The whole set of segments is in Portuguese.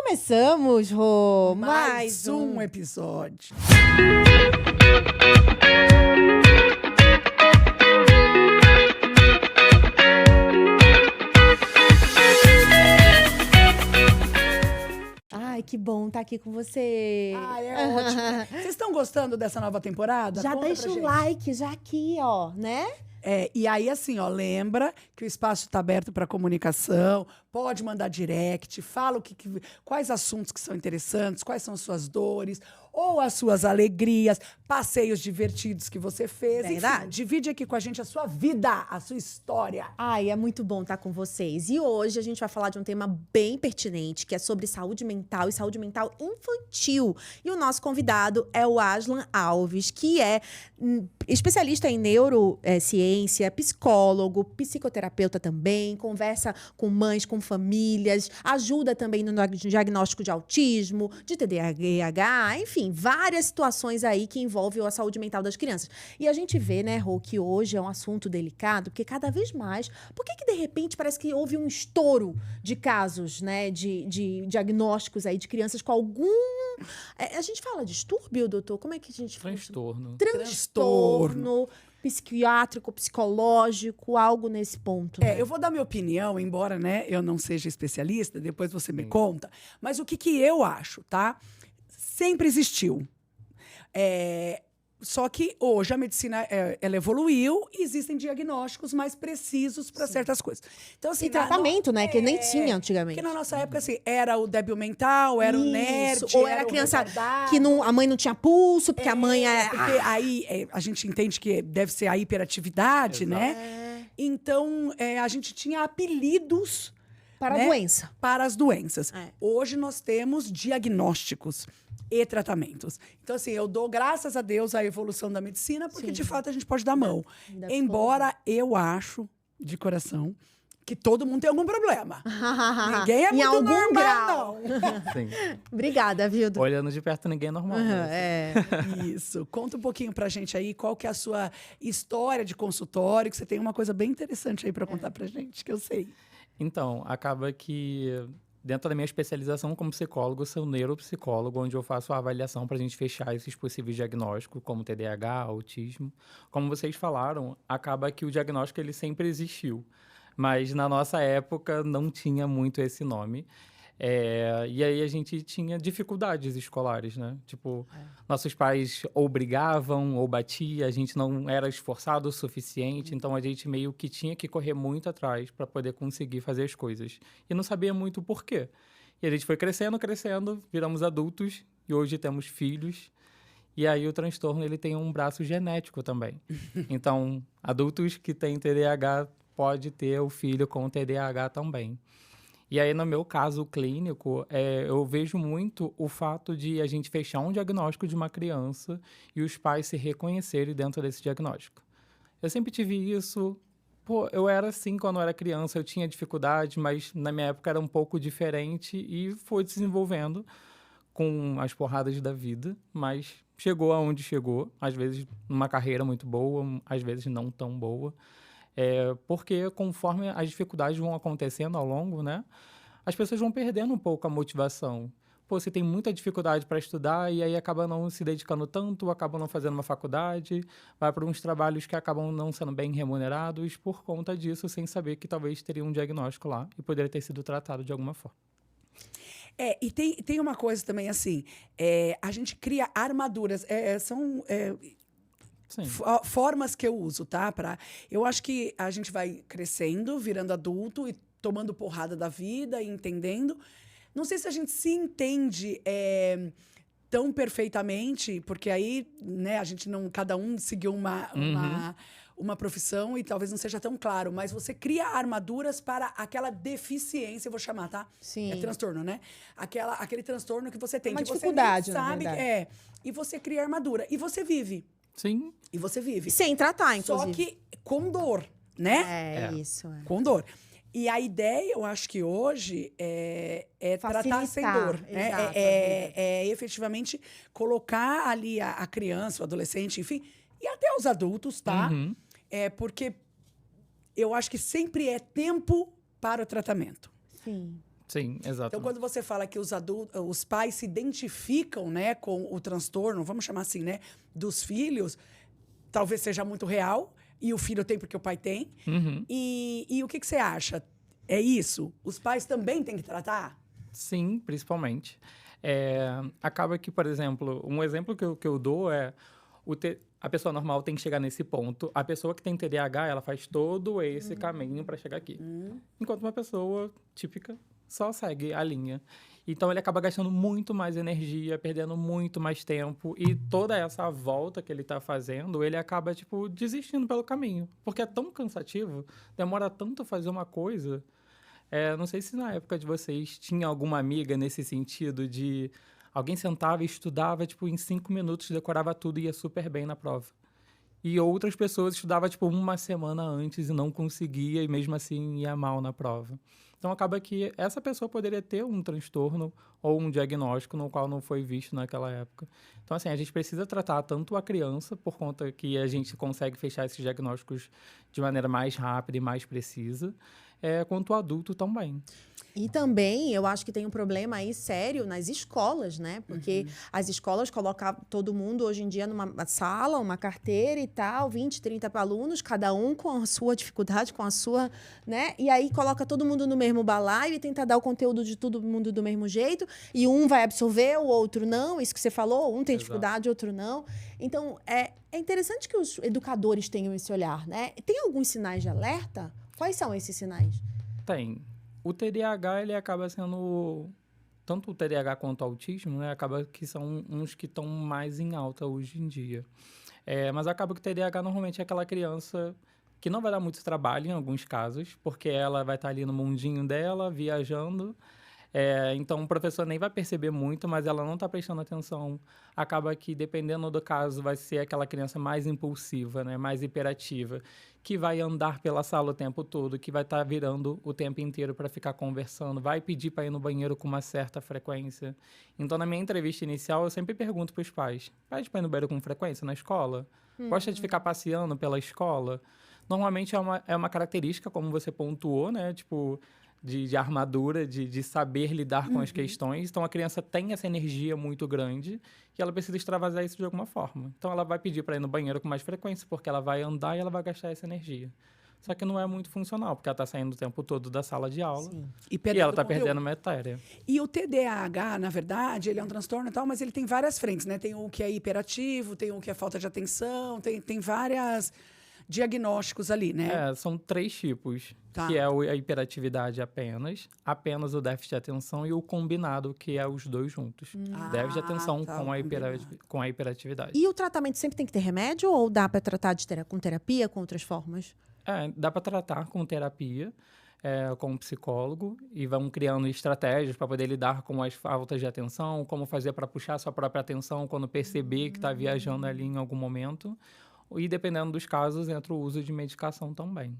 Começamos, Rô, Mais um episódio. Ai, que bom estar aqui com você. Ah, é ótimo. Vocês estão gostando dessa nova temporada? Já Conta deixa pra o gente. like, já aqui, ó, né? E aí, assim, ó, lembra que o espaço está aberto para comunicação, pode mandar direct, fala quais assuntos que são interessantes, quais são as suas dores, ou as suas alegrias, passeios divertidos que você fez. Verdade. Enfim, divide aqui com a gente a sua vida, a sua história. Ai, é muito bom estar com vocês. E hoje a gente vai falar de um tema bem pertinente, que é sobre saúde mental e saúde mental infantil. E o nosso convidado é o Aslan Alves, que é especialista em neurociência, psicólogo, psicoterapeuta também, conversa com mães, com famílias, ajuda também no diagnóstico de autismo, de TDAH, enfim, várias situações aí que envolvem a saúde mental das crianças. E a gente vê, né, Rô, que hoje é um assunto delicado, porque cada vez mais... Por que de repente parece que houve um estouro de casos, né, de diagnósticos aí de crianças com algum... a gente fala distúrbio, doutor? Como é que a gente fala? Transtorno psiquiátrico, psicológico, algo nesse ponto. Né? Eu vou dar minha opinião, embora, né, eu não seja especialista, depois você me conta, mas o que eu acho, tá? Sempre existiu. Só que hoje a medicina ela evoluiu e existem diagnósticos mais precisos para certas coisas. Então, assim, e tratamento, né? Que nem tinha antigamente. Porque na nossa época, assim, era o débil mental, era o nerd, ou era a criança que não, a mãe não tinha pulso, porque a mãe é... Porque aí a gente entende que deve ser a hiperatividade, né? Então, a gente tinha apelidos... Para a doença. Para as doenças. Hoje nós temos diagnósticos e tratamentos. Então, assim, eu dou graças a Deus à evolução da medicina, porque, de fato, a gente pode dar mão. Embora eu acho, de coração, que todo mundo tem algum problema. Ninguém é muito normal, grau. não. Sim. Obrigada, viu? Olhando de perto, ninguém é normal. Isso. Conta um pouquinho pra gente aí qual que é a sua história de consultório, que você tem uma coisa bem interessante aí pra contar pra gente, que eu sei. Então, acaba que dentro da minha especialização como psicólogo, eu sou neuropsicólogo, onde eu faço a avaliação para a gente fechar esses possíveis diagnósticos, como TDAH, autismo. Como vocês falaram, acaba que o diagnóstico ele sempre existiu, mas na nossa época não tinha muito esse nome. E aí a gente tinha dificuldades escolares, né? Tipo, nossos pais ou brigavam ou batiam, a gente não era esforçado o suficiente, então a gente meio que tinha que correr muito atrás para poder conseguir fazer as coisas. E não sabia muito o porquê. E a gente foi crescendo, viramos adultos e hoje temos filhos. E aí o transtorno ele tem um braço genético também. Então, adultos que têm TDAH pode ter o filho com TDAH também. E aí, no meu caso clínico, eu vejo muito o fato de a gente fechar um diagnóstico de uma criança e os pais se reconhecerem dentro desse diagnóstico. Eu sempre tive isso. Eu era assim quando eu era criança, eu tinha dificuldade, mas na minha época era um pouco diferente e foi desenvolvendo com as porradas da vida, mas chegou aonde chegou, às vezes numa carreira muito boa, às vezes não tão boa. Porque conforme as dificuldades vão acontecendo ao longo, né, as pessoas vão perdendo um pouco a motivação. Você tem muita dificuldade para estudar e aí acaba não se dedicando tanto, acaba não fazendo uma faculdade, vai para uns trabalhos que acabam não sendo bem remunerados por conta disso, sem saber que talvez teria um diagnóstico lá e poderia ter sido tratado de alguma forma. E tem uma coisa também, assim, a gente cria armaduras, são... formas que eu uso, tá? Eu acho que a gente vai crescendo, virando adulto e tomando porrada da vida e entendendo. Não sei se a gente se entende tão perfeitamente, porque aí, né, a gente não... Cada um seguiu uma profissão e talvez não seja tão claro, mas você cria armaduras para aquela deficiência, eu vou chamar, tá? Sim. É transtorno, né? Aquele transtorno que você tem. Uma que dificuldade, você nem sabe, na verdade. E você cria armadura. E você vive. Sim. E você vive. Sem tratar, inclusive. Só que com dor, né? Isso. Com dor. E a ideia, eu acho que hoje, é tratar sem dor. Né? Efetivamente colocar ali a criança, o adolescente, enfim, e até os adultos, tá? Porque eu acho que sempre é tempo para o tratamento. Sim. Sim, exato. Então, quando você fala que os pais se identificam, né, com o transtorno, vamos chamar assim, né, dos filhos, talvez seja muito real, e o filho tem porque o pai tem. Uhum. E o que você acha? É isso? Os pais também têm que tratar? Sim, principalmente. Acaba que, por exemplo, um exemplo que eu dou é a pessoa normal tem que chegar nesse ponto. A pessoa que tem TDAH, ela faz todo esse caminho para chegar aqui. Enquanto uma pessoa típica só segue a linha. Então, ele acaba gastando muito mais energia, perdendo muito mais tempo. E toda essa volta que ele está fazendo, ele acaba, tipo, desistindo pelo caminho. Porque é tão cansativo, demora tanto fazer uma coisa. Não sei se na época de vocês tinha alguma amiga nesse sentido de alguém sentava e estudava, tipo, em 5 minutos, decorava tudo e ia super bem na prova. E outras pessoas estudavam, tipo, uma semana antes e não conseguia e mesmo assim ia mal na prova. Então, acaba que essa pessoa poderia ter um transtorno ou um diagnóstico no qual não foi visto naquela época. Então, assim, a gente precisa tratar tanto a criança, por conta que a gente consegue fechar esses diagnósticos de maneira mais rápida e mais precisa, quanto o adulto também. E também, eu acho que tem um problema aí sério nas escolas, né? Porque as escolas colocam todo mundo hoje em dia numa sala, uma carteira e tal, 20, 30 alunos, cada um com a sua dificuldade, com a sua, né? E aí coloca todo mundo no mesmo balaio e tenta dar o conteúdo de todo mundo do mesmo jeito, e um vai absorver, o outro não, isso que você falou, um tem dificuldade, outro não. Então, é interessante que os educadores tenham esse olhar, né? Tem alguns sinais de alerta? Quais são esses sinais? Tem. O TDAH, ele acaba sendo... Tanto o TDAH quanto o autismo, né? Acaba que são uns que estão mais em alta hoje em dia. Mas acaba que o TDAH normalmente é aquela criança que não vai dar muito trabalho em alguns casos, porque ela vai estar ali no mundinho dela, viajando. Então, o professor nem vai perceber muito, mas ela não está prestando atenção. Acaba que, dependendo do caso, vai ser aquela criança mais impulsiva, né? Mais hiperativa, que vai andar pela sala o tempo todo, que vai estar virando o tempo inteiro para ficar conversando, vai pedir para ir no banheiro com uma certa frequência. Então, na minha entrevista inicial, eu sempre pergunto para os pais: pede para ir no banheiro com frequência na escola? Gosta de ficar passeando pela escola? Normalmente é uma característica, como você pontuou, né? Tipo, de armadura, de saber lidar com as questões. Então, a criança tem essa energia muito grande e ela precisa extravasar isso de alguma forma. Então, ela vai pedir para ir no banheiro com mais frequência, porque ela vai andar e ela vai gastar essa energia. Só que não é muito funcional, porque ela está saindo o tempo todo da sala de aula. Sim. E ela está perdendo matéria. E o TDAH, na verdade, ele é um transtorno e tal, mas ele tem várias frentes, né? Tem o que é hiperativo, tem o que é falta de atenção, tem várias diagnósticos ali, né? São 3 tipos, Tá. que é a hiperatividade apenas o déficit de atenção e o combinado, que é os dois juntos. Déficit de atenção tá, com a hiperatividade. E o tratamento sempre tem que ter remédio ou dá para tratar com terapia, com outras formas? Dá para tratar com terapia, com um psicólogo, e vão criando estratégias para poder lidar com as faltas de atenção, como fazer para puxar sua própria atenção quando perceber que está viajando ali em algum momento. E, dependendo dos casos, entra o uso de medicação também.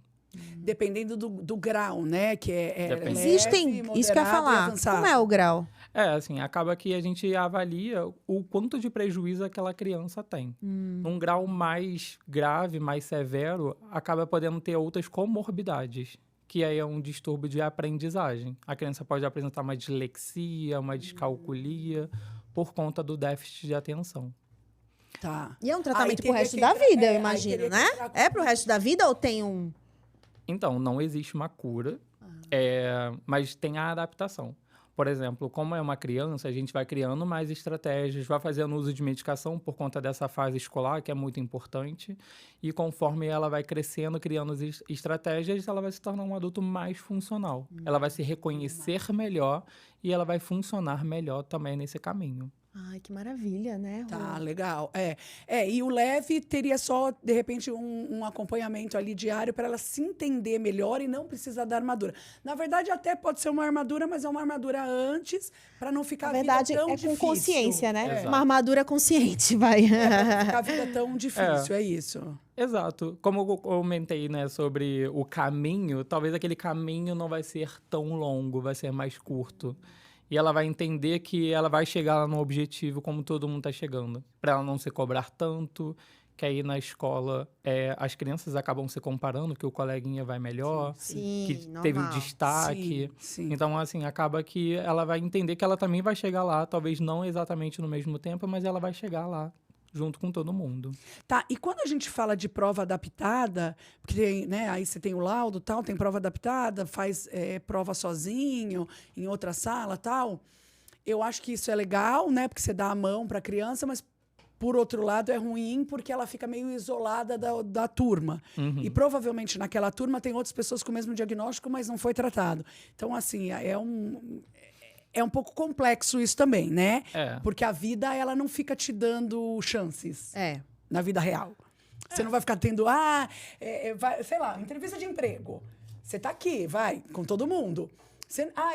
Dependendo do grau, né? Que Depende. leve, Existem, isso que eu ia moderado e falar. avançado. Como é o grau? Assim, acaba que a gente avalia o quanto de prejuízo aquela criança tem. Num grau mais grave, mais severo, acaba podendo ter outras comorbidades, que aí é um distúrbio de aprendizagem. A criança pode apresentar uma dislexia, uma descalculia, por conta do déficit de atenção. Tá. E é um tratamento Aí pro teria resto que da entrar- vida, eu aí imagino, teria que né? entrar com- É pro resto da vida ou tem um... Então, não existe uma cura, mas tem a adaptação. Por exemplo, como é uma criança, a gente vai criando mais estratégias, vai fazendo uso de medicação por conta dessa fase escolar, que é muito importante. E conforme ela vai crescendo, criando estratégias, ela vai se tornar um adulto mais funcional. Ela vai se reconhecer melhor e ela vai funcionar melhor também nesse caminho. Ai, que maravilha, né? Rô? Tá, legal. E o leve teria só, de repente, um acompanhamento ali diário para ela se entender melhor e não precisar da armadura. Na verdade, até pode ser uma armadura, mas é uma armadura antes, para não ficar Na verdade, a vida tão é difícil. com consciência, né? Exato. Uma armadura consciente, vai. Pra não ficar a vida tão difícil, é isso. Exato. Como eu comentei, né, sobre o caminho, talvez aquele caminho não vai ser tão longo, vai ser mais curto. E ela vai entender que ela vai chegar lá no objetivo como todo mundo está chegando. Para ela não se cobrar tanto, que aí na escola as crianças acabam se comparando, que o coleguinha vai melhor, Sim, que normal. teve um destaque. Sim. Então, assim, acaba que ela vai entender que ela também vai chegar lá, talvez não exatamente no mesmo tempo, mas ela vai chegar lá junto com todo mundo. Tá, e quando a gente fala de prova adaptada, porque tem, né, aí você tem o laudo, tal, tem prova adaptada, faz prova sozinho, em outra sala, tal. Eu acho que isso é legal, né, porque você dá a mão para a criança, mas por outro lado é ruim porque ela fica meio isolada da turma. E provavelmente naquela turma tem outras pessoas com o mesmo diagnóstico, mas não foi tratado. Então, assim, é um pouco complexo isso também, né? Porque a vida, ela não fica te dando chances na vida real. Você não vai ficar tendo, sei lá, entrevista de emprego. Você tá aqui, vai, com todo mundo.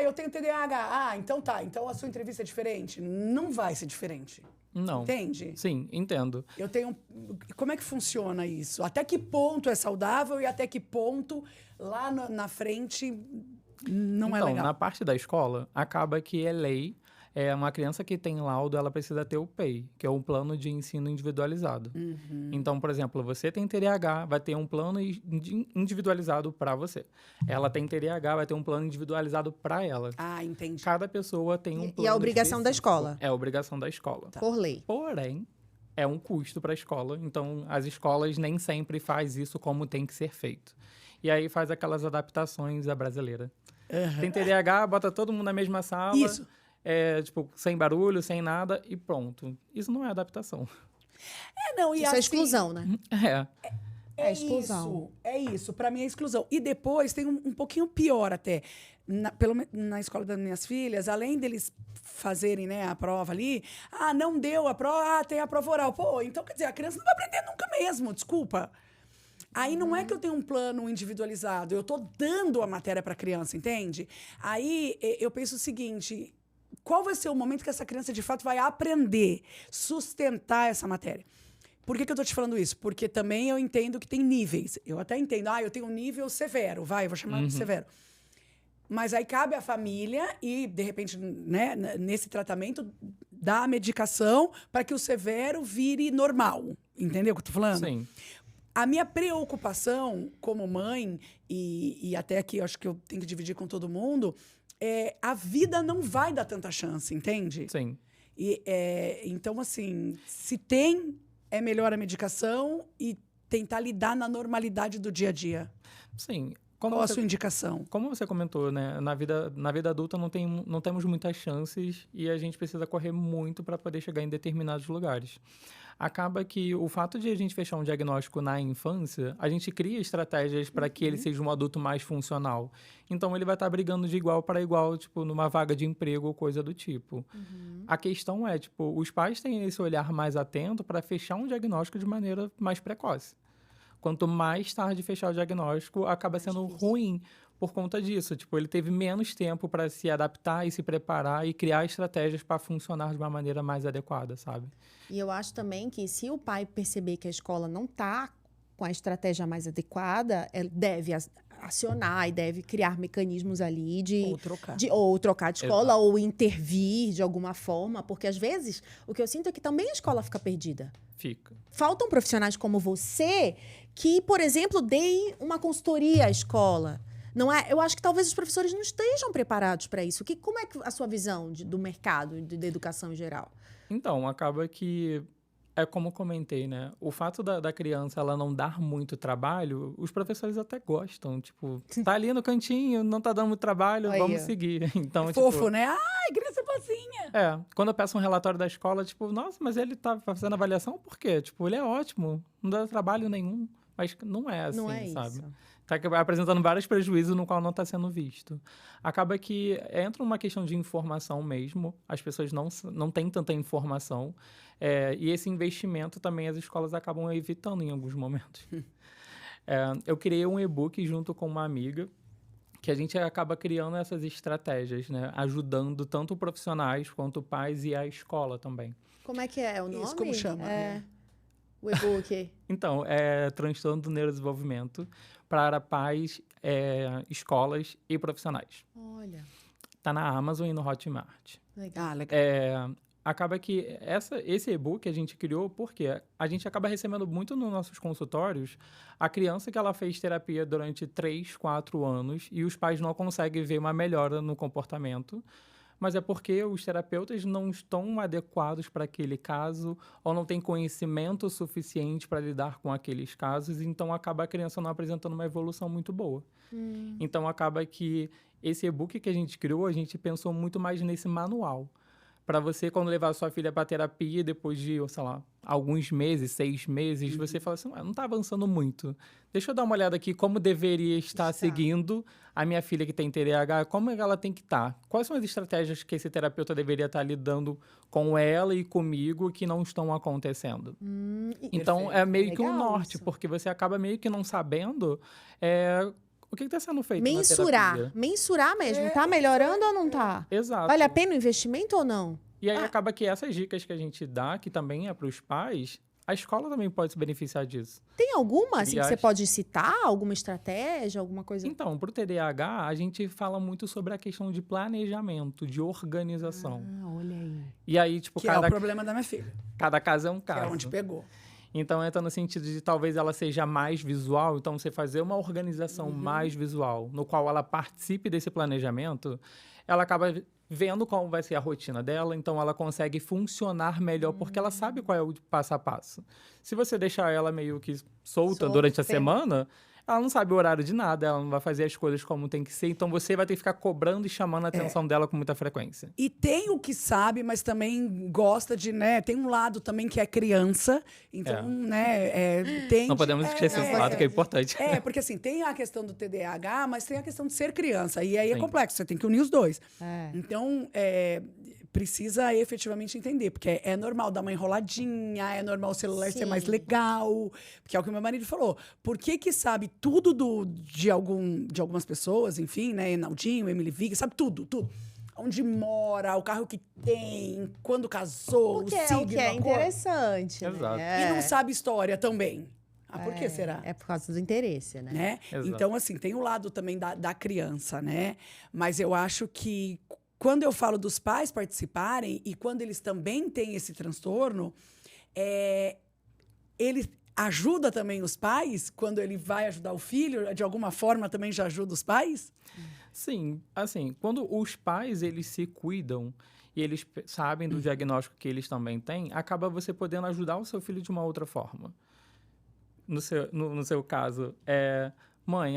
Eu tenho TDAH. Então tá, então a sua entrevista é diferente. Não vai ser diferente. Não. Entende? Sim, entendo. Como é que funciona isso? Até que ponto é saudável e até que ponto lá na frente não é legal? Então, na parte da escola, acaba que é lei. Uma criança que tem laudo, ela precisa ter o PEI, que é um plano de ensino individualizado. Então, por exemplo, você tem TDAH, vai ter um plano individualizado para você. Ela tem TDAH, vai ter um plano individualizado para ela. Ah, entendi. Cada pessoa tem um plano E a obrigação da específico. escola? É a obrigação da escola. Por lei. Porém, é um custo para a escola. Então, as escolas nem sempre faz isso como tem que ser feito. E aí faz aquelas adaptações à brasileira. Tem TDAH, bota todo mundo na mesma sala. Isso. Tipo, sem barulho, sem nada e pronto. Isso não é adaptação. Não, e Isso assim, é exclusão, né? É exclusão. É isso. Para mim é exclusão. E depois tem um pouquinho pior até. Na escola das minhas filhas, além deles fazerem, né, a prova ali, não deu a prova, tem a prova oral. Pô, então quer dizer, a criança não vai aprender nunca mesmo, desculpa. Aí não é que eu tenho um plano individualizado, eu tô dando a matéria para a criança, entende? Aí eu penso o seguinte, qual vai ser o momento que essa criança de fato vai aprender, sustentar essa matéria? Por que eu tô te falando isso? Porque também eu entendo que tem níveis. Eu até entendo, eu tenho um nível severo, eu vou chamar de severo. Mas aí cabe à família e, de repente, né, nesse tratamento, dar a medicação para que o severo vire normal. Entendeu o que eu tô falando? Sim. A minha preocupação como mãe, e até aqui eu acho que eu tenho que dividir com todo mundo, a vida não vai dar tanta chance, entende? Sim. Então, assim, se tem, é melhor a medicação e tentar lidar na normalidade do dia a dia. Sim. Qual a sua indicação? Como você comentou, né? Na vida adulta não temos muitas chances e a gente precisa correr muito para poder chegar em determinados lugares. Acaba que o fato de a gente fechar um diagnóstico na infância, a gente cria estratégias para que ele seja um adulto mais funcional. Então, ele vai estar brigando de igual para igual, tipo, numa vaga de emprego ou coisa do tipo. A questão é, tipo, os pais têm esse olhar mais atento para fechar um diagnóstico de maneira mais precoce. Quanto mais tarde fechar o diagnóstico, acaba sendo ruim por conta disso. Tipo, ele teve menos tempo para se adaptar e se preparar e criar estratégias para funcionar de uma maneira mais adequada, sabe? E eu acho também que se o pai perceber que a escola não está com a estratégia mais adequada, ele deve acionar e deve criar mecanismos ali ou trocar de escola. Exato. Ou intervir de alguma forma, porque às vezes o que eu sinto é que também a escola fica perdida. Fica. Faltam profissionais como você que, por exemplo, deem uma consultoria à escola. Não é? Eu acho que talvez os professores não estejam preparados para isso. Como é a sua visão do mercado, da educação em geral? Então, acaba que é como comentei, né? O fato da criança ela não dar muito trabalho, os professores até gostam. Tipo, tá ali no cantinho, não tá dando muito trabalho, vamos seguir. Então, fofo, né? Criança boazinha. Quando eu peço um relatório da escola, tipo, nossa, mas ele tá fazendo avaliação por quê? Tipo, ele é ótimo, não dá trabalho nenhum. Mas não é assim, não é sabe? Isso. Tá apresentando vários prejuízos no qual não está sendo visto. Acaba que entra uma questão de informação mesmo. As pessoas não têm tanta informação. E esse investimento também as escolas acabam evitando em alguns momentos. Eu criei um e-book junto com uma amiga que a gente acaba criando essas estratégias, né? Ajudando tanto profissionais quanto pais e a escola também. Como é que é o nome? Isso, como chama? O e-book. Então, é Transtorno do Neurodesenvolvimento para pais, escolas e profissionais. Olha. Tá na Amazon e no Hotmart. Legal. Legal. acaba que esse e-book a gente criou porque a gente acaba recebendo muito nos nossos consultórios a criança que ela fez terapia durante 3, 4 anos e os pais não conseguem ver uma melhora no comportamento, mas é porque os terapeutas não estão adequados para aquele caso ou não têm conhecimento suficiente para lidar com aqueles casos, então acaba a criança não apresentando uma evolução muito boa. Então acaba que esse e-book que a gente criou, a gente pensou muito mais nesse manual. Para você, quando levar a sua filha para terapia, depois de, sei lá, alguns meses, 6 meses, você fala assim, não está avançando muito. Deixa eu dar uma olhada aqui como deveria estar seguindo a minha filha que tem TDAH, como ela tem que estar. Quais são as estratégias que esse terapeuta deveria estar lidando com ela e comigo que não estão acontecendo? Então, é meio que um norte, porque você acaba meio que não sabendo o que está sendo feito na terapia. Mensurar mesmo. Tá melhorando ou não tá? Exato. Vale a pena o investimento ou não? E aí acaba que essas dicas que a gente dá, que também é para os pais, a escola também pode se beneficiar disso. Tem alguma, assim, que Aliás, você pode citar? Alguma estratégia, alguma coisa? Então, para o TDAH, a gente fala muito sobre a questão de planejamento, de organização. Olha aí. E aí, tipo, Que é o problema da minha filha. cada caso é um Que é caso. onde pegou. Então, entra no sentido de talvez ela seja mais visual. Então, você fazer uma organização mais visual, no qual ela participe desse planejamento, ela acaba vendo como vai ser a rotina dela. Então, ela consegue funcionar melhor, porque ela sabe qual é o passo a passo. Se você deixar ela meio que solta durante a semana, ela não sabe o horário de nada, ela não vai fazer as coisas como tem que ser. Então, você vai ter que ficar cobrando e chamando a atenção dela com muita frequência. E tem o que sabe, mas também gosta de, né? Tem um lado também que é criança. Então, né? Tem. Não podemos esquecer esse lado que é importante. Porque assim, tem a questão do TDAH, mas tem a questão de ser criança. E aí é complexo, você tem que unir os dois. Então, precisa efetivamente entender, porque é normal dar uma enroladinha, é normal o celular ser mais legal, porque é o que o meu marido falou. Por que sabe tudo de algumas pessoas, enfim, né? Enaldinho, Emily Vig, sabe tudo. Onde mora, o carro que tem, quando casou, Porque o signo, é o que é a cor. interessante, Exato. né? E não sabe história também. Por que será? É por causa do interesse, né? Exato. Então, assim, tem o lado também da criança, né? Mas eu acho que quando eu falo dos pais participarem e quando eles também têm esse transtorno, ele ajuda também os pais, quando ele vai ajudar o filho, de alguma forma também já ajuda os pais? Sim, assim, quando os pais, eles se cuidam e eles sabem do diagnóstico que eles também têm, acaba você podendo ajudar o seu filho de uma outra forma. No seu caso, mãe,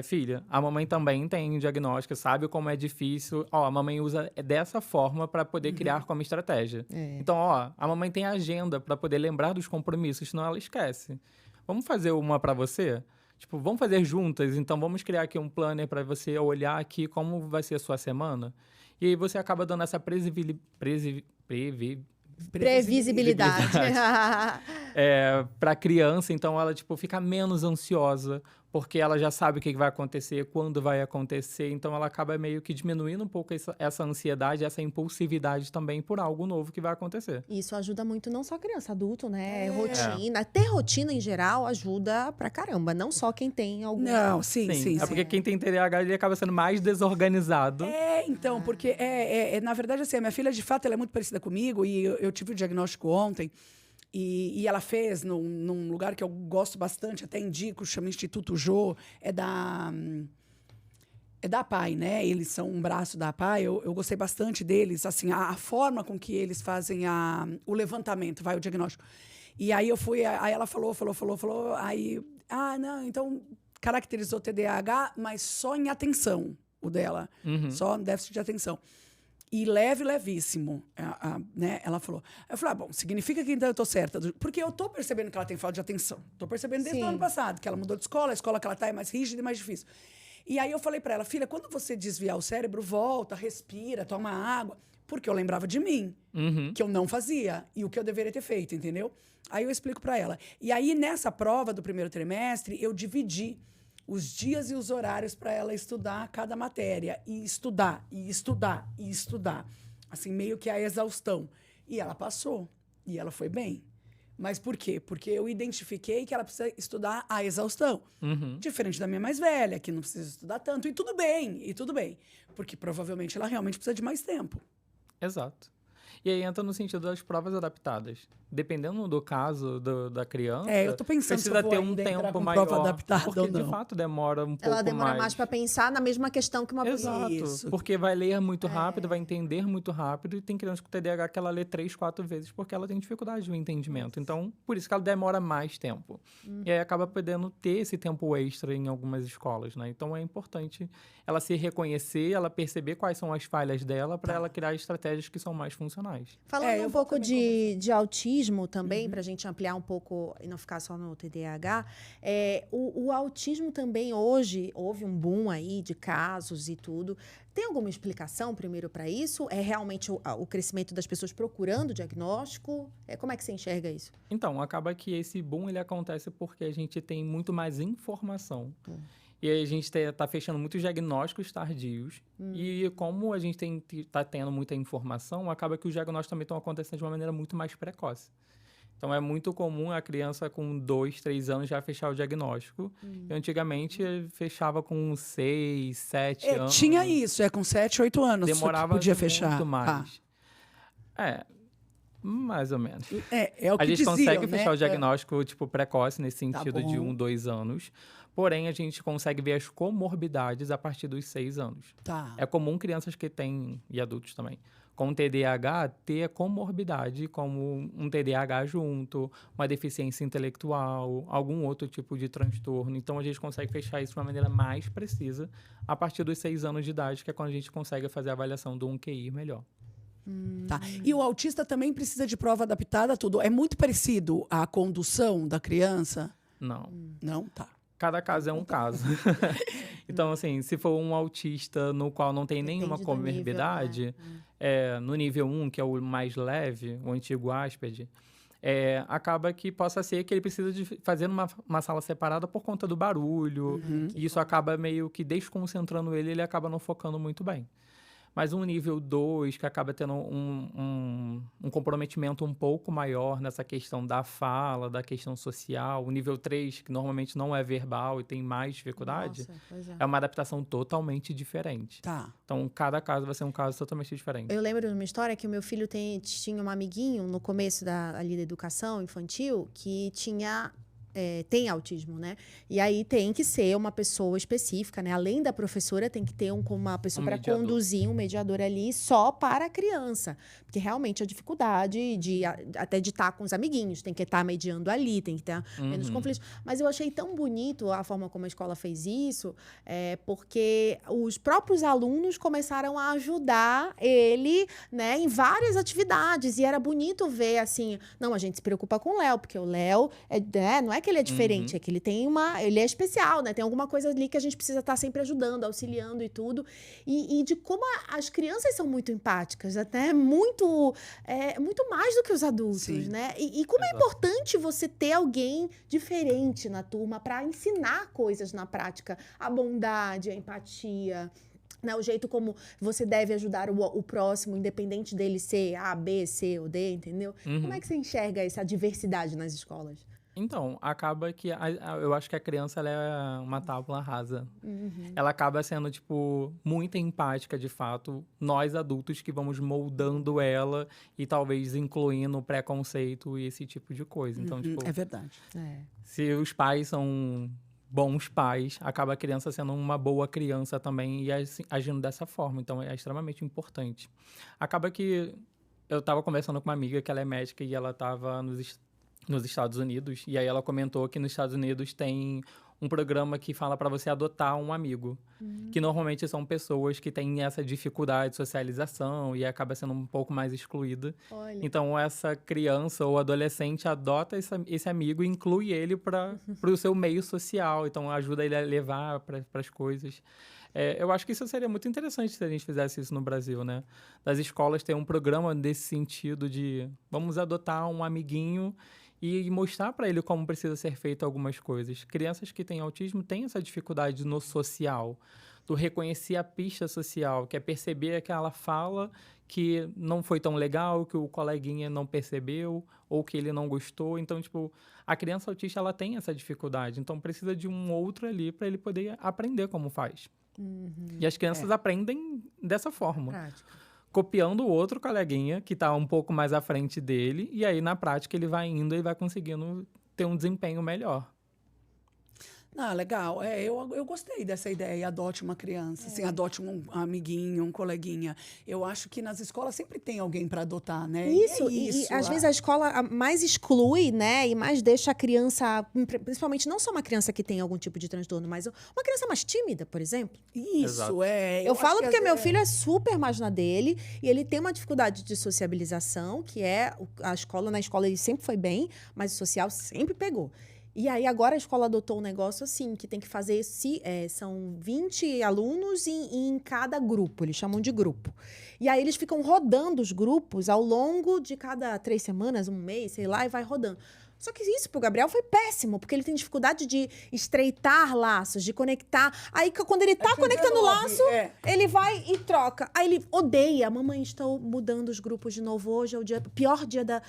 filha, a mamãe também tem diagnóstico, sabe como é difícil. A mamãe usa dessa forma para poder criar como estratégia. Então, a mamãe tem agenda para poder lembrar dos compromissos, senão ela esquece. Vamos fazer uma para você? Tipo, vamos fazer juntas, então vamos criar aqui um planner para você olhar aqui como vai ser a sua semana. E aí você acaba dando essa Previsibilidade. para a criança, então ela tipo fica menos ansiosa, porque ela já sabe o que vai acontecer, quando vai acontecer, então ela acaba meio que diminuindo um pouco essa ansiedade, essa impulsividade também por algo novo que vai acontecer. Isso ajuda muito, não só criança, adulto, né? Rotina. Ter rotina em geral ajuda pra caramba, não só quem tem algum. Não, sim. Porque quem tem TDAH, ele acaba sendo mais desorganizado. Então, porque na verdade, assim, a minha filha, de fato, ela é muito parecida comigo e eu tive o diagnóstico ontem. E ela fez num lugar que eu gosto bastante, até indico, chama Instituto Jô, é da APAE, né? Eles são um braço da APAE, eu gostei bastante deles, assim, a forma com que eles fazem o levantamento, o diagnóstico. E aí eu fui, aí ela falou, aí, não, então caracterizou TDAH, mas só em atenção, o dela, só déficit de atenção. E levíssimo, né? Ela falou. Eu falei, bom, significa que então eu tô certa. Porque eu tô percebendo que ela tem falta de atenção. Tô percebendo desde o ano passado, que ela mudou de escola, a escola que ela tá é mais rígida e mais difícil. E aí eu falei pra ela, filha, quando você desviar o cérebro, volta, respira, toma água. Porque eu lembrava de mim, que eu não fazia, e o que eu deveria ter feito, entendeu? Aí eu explico pra ela. E aí, nessa prova do primeiro trimestre, eu dividi os dias e os horários para ela estudar cada matéria. E estudar. Assim, meio que a exaustão. E ela passou. E ela foi bem. Mas por quê? Porque eu identifiquei que ela precisa estudar a exaustão. Diferente da minha mais velha, que não precisa estudar tanto. E tudo bem. Porque provavelmente ela realmente precisa de mais tempo. Exato. E aí entra no sentido das provas adaptadas. Dependendo do caso da criança, eu tô pensando se precisa eu vou ter um ainda entrar tempo com maior. prova adaptada porque, ou não. de fato, demora um pouco Ela demora mais para pensar na mesma questão que uma pessoa. Exato, Isso. porque vai ler muito rápido, vai entender muito rápido, e tem criança com TDAH que ela lê 3, 4 vezes porque ela tem dificuldade no entendimento. Então, por isso que ela demora mais tempo. E aí acaba podendo ter esse tempo extra em algumas escolas, né? Então, é importante ela se reconhecer, ela perceber quais são as falhas dela para ela criar estratégias que são mais funcionais. Falando eu um vou pouco também de autismo também, para a gente ampliar um pouco e não ficar só no TDAH, o autismo também hoje, houve um boom aí de casos e tudo. Tem alguma explicação primeiro para isso? É realmente o crescimento das pessoas procurando diagnóstico? Como é que você enxerga isso? Então, acaba que esse boom ele acontece porque a gente tem muito mais informação. E aí a gente está fechando muitos diagnósticos tardios. E como a gente está tendo muita informação, acaba que os diagnósticos também estão acontecendo de uma maneira muito mais precoce. Então, é muito comum a criança com 2, 3 anos já fechar o diagnóstico. E antigamente, fechava com 6, 7 anos. Tinha isso, com 7, 8 anos. Demorava podia muito fechar. mais. Mais ou menos. É o que A gente diziam, consegue né? fechar o diagnóstico precoce, nesse Tá sentido de bom. 1, 2 anos. Porém, a gente consegue ver as comorbidades a partir dos 6 anos. Tá. É comum crianças que têm, e adultos também, com TDAH, ter comorbidade, como um TDAH junto, uma deficiência intelectual, algum outro tipo de transtorno. Então, a gente consegue fechar isso de uma maneira mais precisa a partir dos 6 anos de idade, que é quando a gente consegue fazer a avaliação de um QI melhor. Tá. E o autista também precisa de prova adaptada, tudo. É muito parecido à condução da criança? Não. Não? Tá. Cada caso é um caso. Então, assim, se for um autista no qual não tem Depende nenhuma do comorbidade, no nível 1, que é o mais leve, o antigo Asperger, acaba que possa ser que ele precisa de fazer uma sala separada por conta do barulho, e isso acaba meio que desconcentrando ele acaba não focando muito bem. Mas um nível 2, que acaba tendo um comprometimento um pouco maior nessa questão da fala, da questão social. O nível 3, que normalmente não é verbal e tem mais dificuldade, Nossa, pois é uma adaptação totalmente diferente. Tá. Então, cada caso vai ser um caso totalmente diferente. Eu lembro de uma história que o meu filho tinha um amiguinho no começo ali da educação infantil que tem autismo, né? E aí tem que ser uma pessoa específica, né? Além da professora, tem que ter uma pessoa para conduzir, um mediador ali só para a criança. Porque realmente a dificuldade até de estar com os amiguinhos, tem que estar mediando ali, tem que ter menos conflitos. Mas eu achei tão bonito a forma como a escola fez isso, porque os próprios alunos começaram a ajudar ele, né, em várias atividades. E era bonito ver, assim, não, a gente se preocupa com o Léo, porque o Léo, não é que ele é diferente, é que ele ele é especial, né? Tem alguma coisa ali que a gente precisa estar sempre ajudando, auxiliando e tudo. E de como as crianças são muito empáticas, até muito mais do que os adultos, Sim. né? E como é importante você ter alguém diferente na turma para ensinar coisas na prática, a bondade, a empatia, né, o jeito como você deve ajudar o próximo, independente dele ser A, B, C ou D, entendeu? Como é que você enxerga essa diversidade nas escolas? Então, acaba que eu acho que a criança ela é uma tábua rasa. Ela acaba sendo, muito empática, de fato. Nós, adultos, que vamos moldando ela e talvez incluindo preconceito e esse tipo de coisa. Então, É verdade. se os pais são bons pais, acaba a criança sendo uma boa criança também e agindo dessa forma. Então, é extremamente importante. Acaba que eu estava conversando com uma amiga que ela é médica e ela estava nos Estados Unidos, e aí ela comentou que nos Estados Unidos tem um programa que fala para você adotar um amigo, que normalmente são pessoas que têm essa dificuldade de socialização e acaba sendo um pouco mais excluída. Olha. Então, essa criança ou adolescente adota esse amigo e inclui ele para o seu meio social, então ajuda ele a levar para as coisas. Eu acho que isso seria muito interessante se a gente fizesse isso no Brasil, né? Das escolas ter um programa desse sentido de vamos adotar um amiguinho e mostrar para ele como precisa ser feito algumas coisas. Crianças que têm autismo têm essa dificuldade no social, do reconhecer a pista social, que é perceber aquela fala que não foi tão legal, que o coleguinha não percebeu ou que ele não gostou. Então, a criança autista ela tem essa dificuldade. Então, precisa de um outro ali para ele poder aprender como faz. E as crianças aprendem dessa forma. Prática. copiando o outro coleguinha que tá um pouco mais à frente dele, e aí na prática ele vai indo e vai conseguindo ter um desempenho melhor. Ah, legal. Eu gostei dessa ideia. Adote uma criança, assim, adote um amiguinho, um coleguinha. Eu acho que nas escolas sempre tem alguém para adotar, né? Isso, e às vezes a escola mais exclui, né? E mais deixa a criança, principalmente não só uma criança que tem algum tipo de transtorno, mas uma criança mais tímida, por exemplo. Isso, Exato. Eu falo porque meu filho é super mais na dele e ele tem uma dificuldade de sociabilização, que é na escola ele sempre foi bem, mas o social sempre pegou. E aí, agora a escola adotou um negócio assim, que tem que fazer, são 20 alunos em cada grupo, eles chamam de grupo. E aí, eles ficam rodando os grupos ao longo de cada 3 semanas, um mês, sei lá, e vai rodando. Só que isso pro Gabriel foi péssimo, porque ele tem dificuldade de estreitar laços, de conectar. Aí, quando ele tá conectando o laço, ele vai e troca. Aí ele odeia. Mamãe, estou mudando os grupos de novo. Hoje é o pior dia da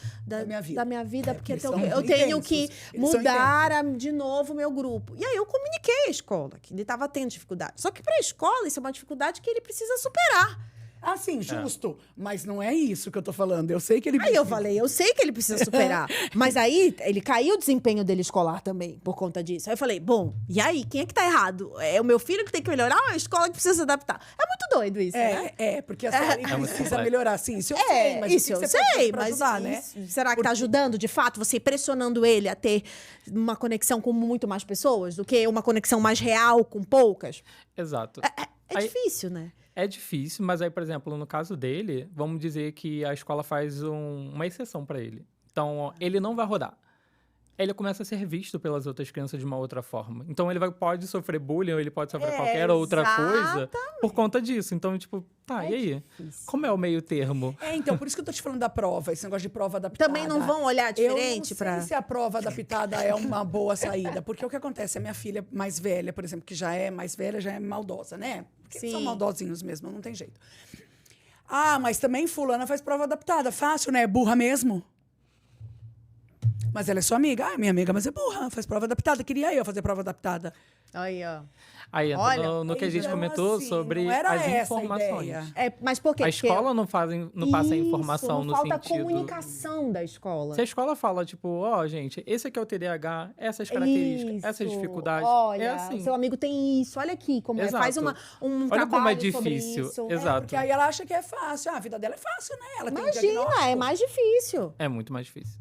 minha vida, porque eu tenho que mudar de novo o meu grupo. E aí eu comuniquei à escola que ele estava tendo dificuldade. Só que para a escola, isso é uma dificuldade que ele precisa superar. Ah, sim, justo. Mas não é isso que eu tô falando. Eu sei que ele Aí eu falei, eu sei que ele precisa superar. Mas aí, ele caiu o desempenho dele escolar também, por conta disso. Aí eu falei, bom, e aí? Quem é que tá errado? É o meu filho que tem que melhorar ou é a escola que precisa se adaptar? É muito doido isso, né? Porque a escola precisa melhorar, sim. Isso eu sei, mas isso o que eu você pode fazer sei, pra mas ajudar, né? será que tá ajudando, de fato, você pressionando ele a ter uma conexão com muito mais pessoas do que uma conexão mais real com poucas? Exato. É difícil, né? É difícil, mas aí, por exemplo, no caso dele, vamos dizer que a escola faz uma exceção para ele. Então, ele não vai rodar. Ele começa a ser visto pelas outras crianças de uma outra forma. Então, ele pode sofrer bullying ou ele pode sofrer qualquer outra coisa por conta disso. Então, tipo, tá, e aí? Difícil. Como é o meio termo? Então, por isso que eu tô te falando da prova, esse negócio de prova adaptada. Também não vão olhar diferente Eu não sei se a prova adaptada é uma boa saída. Porque o que acontece? A minha filha mais velha, por exemplo, que já é mais velha, já é maldosa, né? Porque eles são maldosinhos mesmo, não tem jeito. Ah, mas também fulana faz prova adaptada. Fácil, né? Burra mesmo. Mas ela é sua amiga. Ah, minha amiga, mas é burra. Faz prova adaptada. Queria eu fazer prova adaptada. Aí, ó. Aí entra no que a gente comentou assim, sobre não era as essa informações. Mas por quê? A escola não passa a informação no sentido... falta a comunicação da escola. Se a escola fala, tipo, gente, esse aqui é o TDAH, essas características, essas dificuldades, olha, assim. seu amigo tem isso, olha aqui como é. Faz um olha trabalho como é sobre difícil. isso. Exato. Porque aí ela acha que é fácil. A vida dela é fácil, né? Ela tem Imagina, é mais difícil. É muito mais difícil.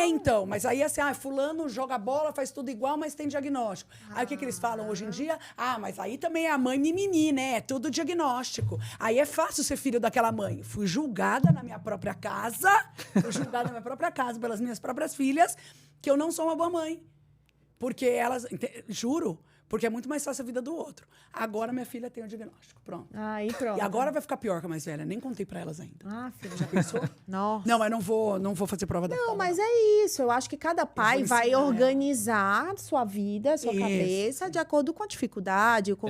Então. Mas aí assim, fulano joga bola, faz tudo igual, mas tem diagnóstico. Aí o que eles falam hoje em dia? Mas aí também é a mãe mimimi, né? É tudo diagnóstico. Aí é fácil ser filho daquela mãe. Fui julgada na minha própria casa, pelas minhas próprias filhas, que eu não sou uma boa mãe. Porque elas... Juro. Porque é muito mais fácil a vida do outro. Agora minha filha tem o diagnóstico. Pronto. Aí pronto. E agora vai ficar pior que a mais velha. Nem contei pra elas ainda. Filha. Já pensou? Nossa. Não, mas não vou fazer prova da Não, mas é isso. Eu acho que cada pai vai organizar sua vida, sua cabeça, de acordo com a dificuldade, com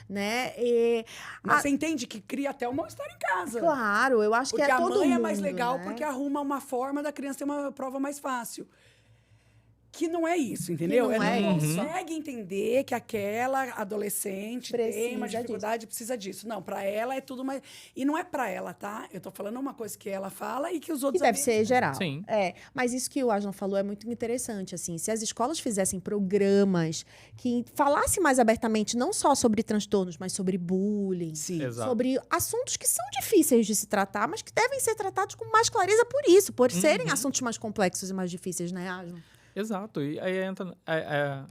né? Mas você entende que cria até um mal-estar em casa. Claro, eu acho porque que é todo mundo. Porque a mãe é mais legal, né? porque arruma uma forma da criança ter uma prova mais fácil. Que não é isso, entendeu? Que não consegue entender que aquela adolescente tem uma dificuldade, precisa disso. Não, pra ela é tudo mais... E não é pra ela, tá? Eu tô falando uma coisa que ela fala e que os outros... Que deve ser geral. Sim. Mas isso que o Aslan falou é muito interessante, assim. Se as escolas fizessem programas que falassem mais abertamente, não só sobre transtornos, mas sobre bullying, sobre assuntos que são difíceis de se tratar, mas que devem ser tratados com mais clareza por isso, por serem assuntos mais complexos e mais difíceis, né, Aslan? Exato. E aí entra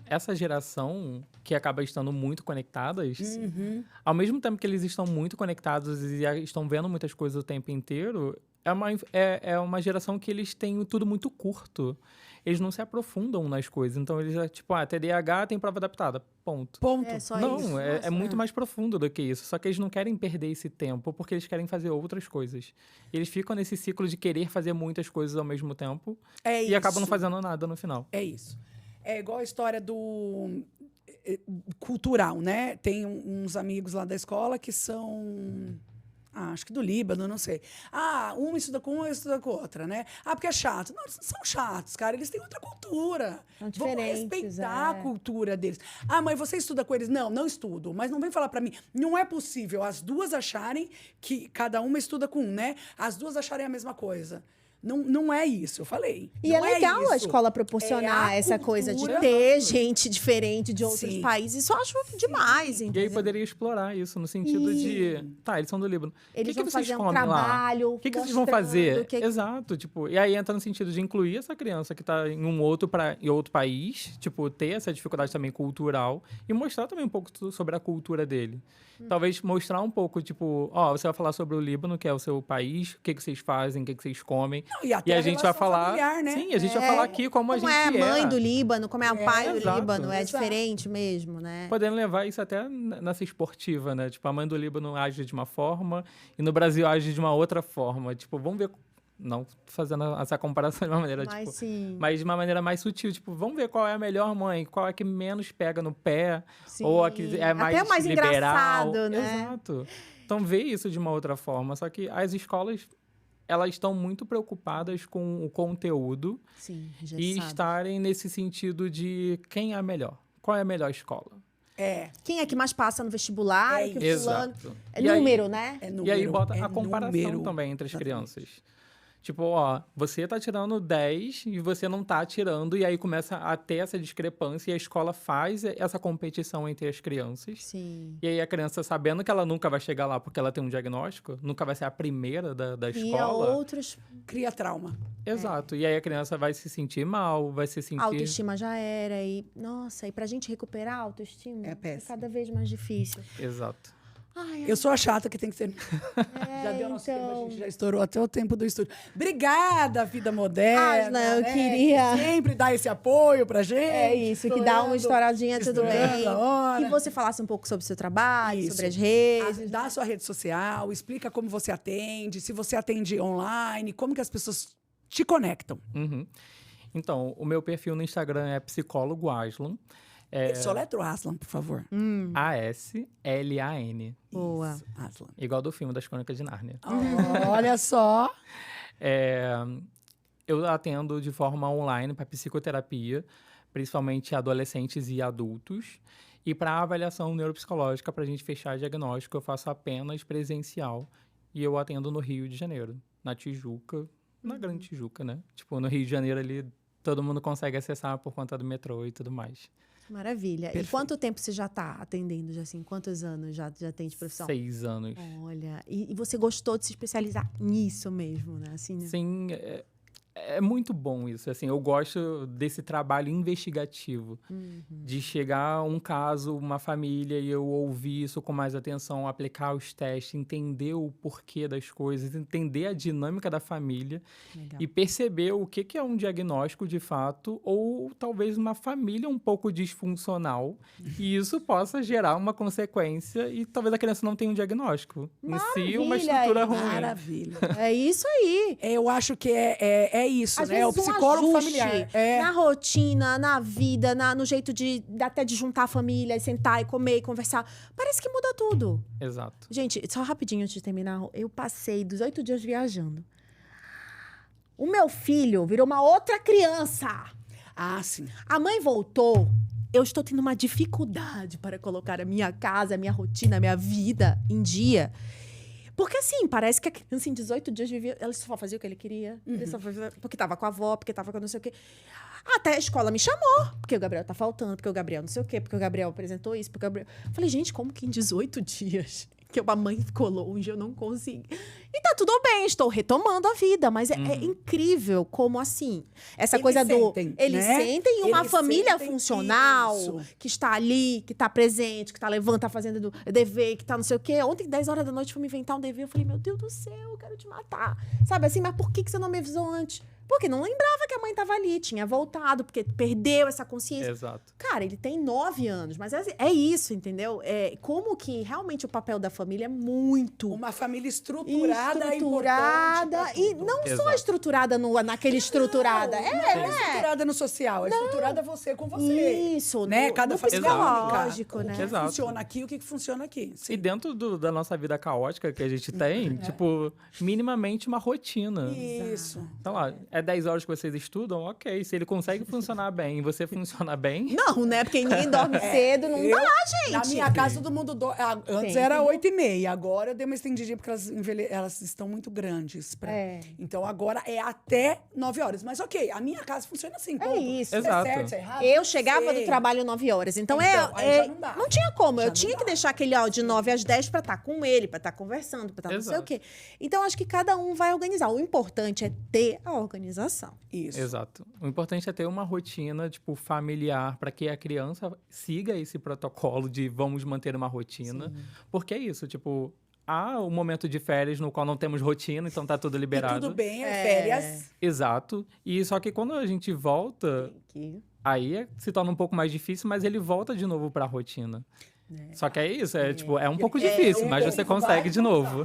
essa geração que acaba estando muito conectadas, ao mesmo tempo que eles estão muito conectados e estão vendo muitas coisas o tempo inteiro, é uma geração que eles têm tudo muito curto. Eles não se aprofundam nas coisas. Então, eles tipo, TDAH tem prova adaptada. Ponto. É só não, isso. É muito mais profundo do que isso. Só que eles não querem perder esse tempo porque eles querem fazer outras coisas. E eles ficam nesse ciclo de querer fazer muitas coisas ao mesmo tempo e acabam não fazendo nada no final. É isso. É igual a história do cultural, né? Tem uns amigos lá da escola que são Acho que do Líbano, não sei. Uma estuda com uma, estuda com outra, né? Porque é chato. Não, eles não são chatos, cara. Eles têm outra cultura. São Vamos diferentes, respeitar a cultura deles. Mas você estuda com eles? Não estudo. Mas não vem falar pra mim. Não é possível as duas acharem que cada uma estuda com um, né? As duas acharem a mesma coisa. Não é isso, eu falei. E Não é legal isso. a escola proporcionar É a essa coisa de cultura. ter gente diferente de outros Sim. países. Isso eu acho demais, E entendeu? aí poderia explorar isso, no sentido de... Tá, eles são do Líbano. Eles O que vão vocês fazer um comem lá? trabalho. O que vocês vão fazer? Que... Exato, tipo, e aí entra no sentido de incluir essa criança que tá em outro país, tipo, ter essa dificuldade também cultural e mostrar também um pouco sobre a cultura dele. Talvez mostrar um pouco, tipo, você vai falar sobre o Líbano, que é o seu país, o que vocês fazem, o que vocês comem. Não, e até a gente vai falar, familiar, né? sim, a gente vai falar aqui como a gente é a mãe é. do Líbano, como é a pai do exato. Líbano. É Exato. diferente mesmo, né? Podendo levar isso até nessa esportiva, né? Tipo, a mãe do Líbano age de uma forma e no Brasil age de uma outra forma. Tipo, vamos ver... Não fazendo essa comparação de uma maneira, Mas tipo... sim. Mas de uma maneira mais sutil. Tipo, vamos ver qual é a melhor mãe. Qual é que menos pega no pé. Sim. Ou a que é mais Até mais liberal. engraçado, né? Exato. Então, ver isso de uma outra forma. Só que as escolas, elas estão muito preocupadas com o conteúdo. Sim, E estarem nesse sentido de quem é a melhor. Qual é a melhor escola? Quem é que mais passa no vestibular? Que fulano... Exato. É E aí- número, né? É número, E aí bota é a comparação número. também entre as Exatamente. crianças. Tipo, você tá tirando 10 e você não tá tirando, e aí começa a ter essa discrepância e a escola faz essa competição entre as crianças. Sim. E aí a criança, sabendo que ela nunca vai chegar lá porque ela tem um diagnóstico, nunca vai ser a primeira da E escola. outros... Cria trauma. Exato. E aí a criança vai se sentir mal, vai se sentir... A autoestima já era. E, nossa, e pra gente recuperar a autoestima É péssimo. cada vez mais difícil. Exato. Ai, Eu sou a chata que tem que ser. Já deu nosso tempo, a gente já estourou até o tempo do estúdio. Obrigada, Vida Moderna. Aslan, eu né, queria- que sempre dá esse apoio pra gente. É isso, que dá uma estouradinha, tudo estourando bem. a hora. Que você falasse um pouco sobre o seu trabalho, Isso. sobre as redes. Dá a sua rede social, explica como você atende, se você atende online, como que as pessoas te conectam. Uhum. Então, o meu perfil no Instagram é psicólogo Aslan. Soletra o Aslan, por favor. ASLAN. Boa. Isso, Aslan. Igual do filme das Crônicas de Nárnia. Olha só. Eu atendo de forma online para psicoterapia, principalmente adolescentes e adultos. E para avaliação neuropsicológica, para a gente fechar diagnóstico, eu faço apenas presencial. E eu atendo no Rio de Janeiro, na Tijuca, na Grande Tijuca, né? Tipo, noRio de Janeiro ali, todo mundo consegue acessar por conta do metrô e tudo mais. Maravilha. Perfeito. E quanto tempo você já está atendendo? Já, assim, quantos anos já tem de profissão? 6 anos. Olha, e você gostou de se especializar nisso mesmo, né? Assim, né? Sim, é muito bom isso. Assim, eu gosto desse trabalho investigativo. De chegar a um caso, uma família, e eu ouvir isso com mais atenção, aplicar os testes, entender o porquê das coisas, entender a dinâmica da família Legal. e perceber o que é um diagnóstico de fato ou talvez uma família um pouco disfuncional e isso possa gerar uma consequência e talvez a criança não tenha um diagnóstico. Em si, uma Maravilha, estrutura ruim. Maravilha. É isso aí. Eu acho que é isso, Às né? O vezes psicólogo um ajuste familiar. na rotina, na vida, no jeito de até de juntar a família, e sentar e comer e conversar. Parece que muda tudo. Exato. Gente, só rapidinho antes de terminar, eu passei 18 dias viajando. O meu filho virou uma outra criança. Ah, sim. A mãe voltou. Eu estou tendo uma dificuldade para colocar a minha casa, a minha rotina, a minha vida em dia. Porque, assim, parece que a criança em 18 dias vivia... Ela só fazia o que ele queria. Ele só fazia, porque tava com a avó, porque tava com não sei o quê. Até a escola me chamou. Porque o Gabriel tá faltando, porque o Gabriel não sei o quê, porque o Gabriel apresentou isso, porque o Gabriel... Eu falei, gente, como que em 18 dias que a mãe ficou longe, eu não consegui... E tá tudo bem, estou retomando a vida. Mas é incrível como, assim... Essa Eles coisa sentem, Eles né? sentem uma Eles família sentem funcional, isso. que está ali, que está presente, que está levando, tá fazendo dever, que tá não sei o quê. Ontem, 10 horas da noite, fui me inventar um dever. Eu falei, meu Deus do céu, eu quero te matar. Sabe assim, mas por que você não me avisou antes? Porque não lembrava que a mãe tava ali, tinha voltado, porque perdeu essa consciência. Exato. Cara, ele tem 9 anos, mas é isso, entendeu? Como que realmente o papel da família é muito Uma família estruturada é estruturada. importante E pra tudo. não só Exato. estruturada naquele estruturada. Não é estruturada no social, é estruturada você com você. Isso, Né? Cada no família psicológico, única. né? O que Exato. funciona aqui, o que funciona aqui. E Sim. dentro da nossa vida caótica que a gente tem, tipo, minimamente uma rotina. Isso. Então, lá, é 10 horas que vocês estudam, ok. Se ele consegue funcionar bem e você funciona bem, Não, né? Porque ninguém dorme cedo, não Eu, dá, gente. Na minha casa, todo mundo antes Tem, era entendeu? 8h30. Agora eu dei uma estendidinha porque elas estão muito grandes. Então agora é até 9 horas. Mas ok, a minha casa funciona assim. ponto. isso. Se Exato. É certo, se é errado, Eu não chegava sei. do trabalho 9 horas. Então, Então, aí já não dá. não tinha como. Já Eu não tinha que dá. deixar aquele de 9 às 10 pra estar com ele, pra estar conversando, pra estar não sei o Exato. quê. Então, acho que cada um vai organizar. O importante é ter a organização. Isso. exato. O importante é ter uma rotina, tipo, familiar, para que a criança siga esse protocolo de vamos manter uma rotina. Porque é isso, tipo, há um momento de férias no qual não temos rotina, então tá tudo E liberado. tudo bem, férias. Exato. E só que quando a gente volta, aí se torna um pouco mais difícil, mas ele volta de novo pra rotina. Só que é isso, tipo, é um pouco difícil, mas você consegue de novo.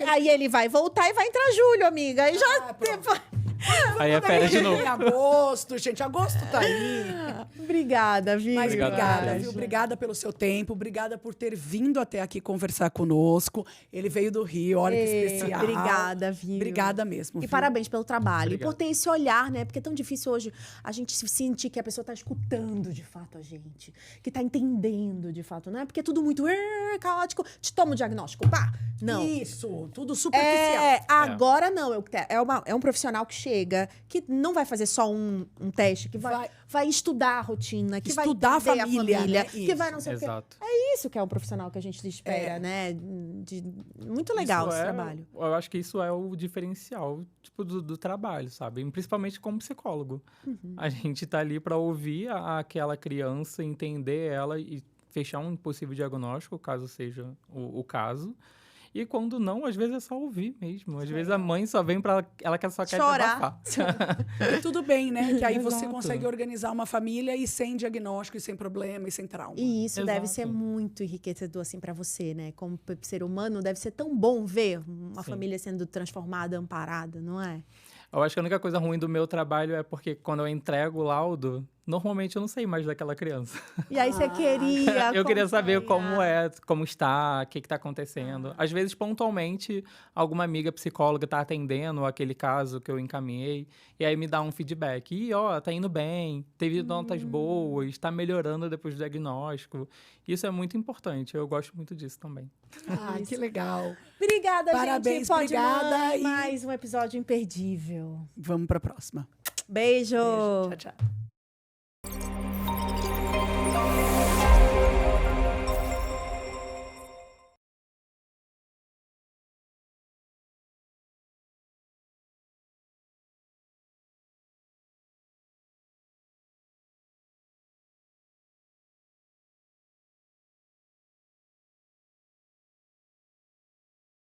Aí ele vai voltar e vai entrar julho, amiga. Aí já. pronto. Aí é férias de novo. Em agosto, gente. Agosto tá aí. Obrigada, viu? Mas Obrigado, obrigada, Thaís. viu? Obrigada pelo seu tempo. Obrigada por ter vindo até aqui conversar conosco. Ele veio do Rio, olha que especial. Obrigada, viu? Obrigada mesmo. E viu? parabéns pelo trabalho. Obrigado. E por ter esse olhar, né? Porque é tão difícil hoje a gente se sentir que a pessoa tá escutando de fato a gente. Que tá entendendo de fato, não é? Porque é tudo muito caótico. Te toma o diagnóstico, pá! Não. Isso, tudo superficial. Agora não. É um profissional que chega, que não vai fazer só um teste, que vai estudar a rotina, que Estudar vai a entender família, né? que Isso. vai não sei o quê. Exato. Isso que é um profissional que a gente espera, né? Muito legal Isso esse é- trabalho. Eu acho que isso é o diferencial, tipo, do trabalho, sabe? E principalmente como psicólogo. A gente tá ali para ouvir aquela criança, entender ela e fechar um possível diagnóstico, caso seja o caso. E quando não, às vezes é só ouvir mesmo. Às vezes a mãe só vem pra... Ela só quer Chorar. desabafar. E tudo bem, né? Que aí você Exato. consegue organizar uma família e sem diagnóstico, e sem problema, e sem trauma. E isso deve Exato. ser muito enriquecedor, assim, pra você, né? Como ser humano, deve ser tão bom ver uma Sim. família sendo transformada, amparada, não é? Eu acho que a única coisa ruim do meu trabalho é porque quando eu entrego o laudo, normalmente eu não sei mais daquela criança. E aí você queria Eu queria saber como acompanhar. como está, o que está acontecendo. Às vezes, pontualmente, alguma amiga psicóloga está atendendo aquele caso que eu encaminhei, e aí me dá um feedback. E, ó, tá indo bem, teve notas boas, está melhorando depois do diagnóstico. Isso é muito importante, eu gosto muito disso também. Ah, que legal. Obrigada, Parabéns, gente. Pode obrigada Mãe, e- mais um episódio imperdível. Vamos pra próxima. Beijo. Tchau, tchau.